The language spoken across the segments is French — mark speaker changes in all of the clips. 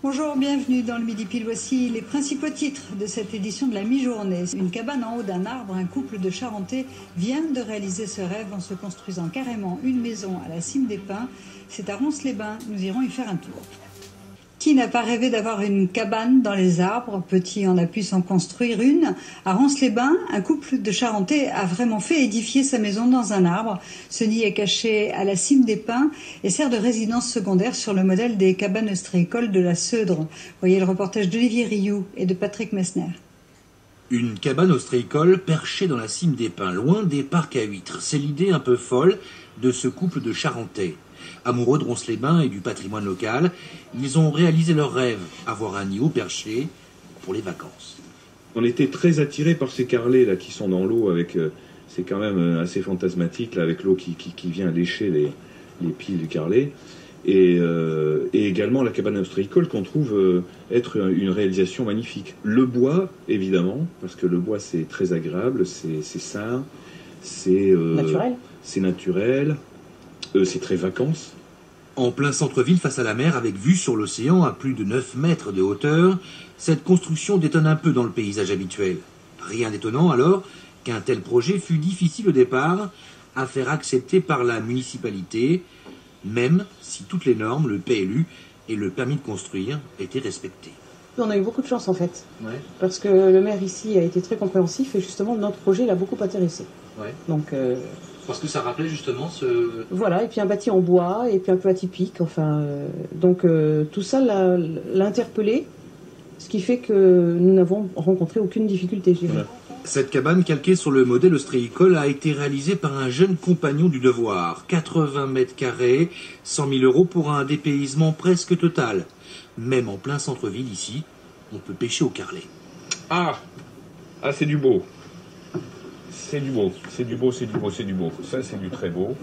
Speaker 1: Bonjour, bienvenue dans le Midi Pile. Voici les principaux titres de cette édition de la mi-journée. Une cabane en haut d'un arbre, un couple de Charentais vient de réaliser ce rêve en se construisant carrément une maison à la cime des Pins. C'est à Ronces-les-Bains, nous irons y faire un tour. Qui n'a pas rêvé d'avoir une cabane dans les arbres? Petit en a pu s'en construire une. À Ronces-les-Bains, un couple de Charentais a vraiment fait édifier sa maison dans un arbre. Ce nid est caché à la cime des Pins et sert de résidence secondaire sur le modèle des cabanes ostréicoles de la Seudre. Voyez le reportage d'Olivier Rioux et de Patrick Messner.
Speaker 2: Une cabane ostréicole perchée dans la cime des Pins, loin des parcs à huîtres. C'est l'idée un peu folle de ce couple de Charentais. Amoureux de Ronces-les-Bains et du patrimoine local, ils ont réalisé leur rêve, avoir un nid haut perché pour les vacances.
Speaker 3: On était très attirés par ces carrelets là qui sont dans l'eau, avec c'est quand même assez fantasmatique là, avec l'eau qui vient lécher les piles du carrelet. Et également la cabane ostréicole qu'on trouve être une réalisation magnifique. Le bois, évidemment, parce que le bois c'est très agréable, c'est sain, c'est naturel, c'est très vacances.
Speaker 2: En plein centre-ville, face à la mer, avec vue sur l'océan à plus de 9 mètres de hauteur, cette construction détonne un peu dans le paysage habituel. Rien d'étonnant alors qu'un tel projet fût difficile au départ à faire accepter par la municipalité, même si toutes les normes, le PLU et le permis de construire étaient respectés.
Speaker 4: On a eu beaucoup de chance en fait, parce que le maire ici a été très compréhensif et justement notre projet l'a beaucoup intéressé. Donc,
Speaker 2: parce que ça rappelait justement ce...
Speaker 4: Voilà, et puis un bâti en bois, et puis un peu atypique, enfin... donc tout ça l'a interpellé, ce qui fait que nous n'avons rencontré aucune difficulté, je dirais.
Speaker 2: Cette cabane calquée sur le modèle ostréicole a été réalisée par un jeune compagnon du devoir. 80 mètres carrés, 100 000 euros pour un dépaysement presque total. Même en plein centre-ville ici, on peut pêcher au carrelet.
Speaker 3: Ah, c'est du beau. C'est du beau, c'est du beau, c'est du beau, c'est du beau. Ça, c'est du très beau.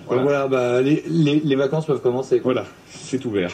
Speaker 5: Voilà. Donc voilà, les vacances peuvent commencer.
Speaker 3: Voilà, c'est ouvert.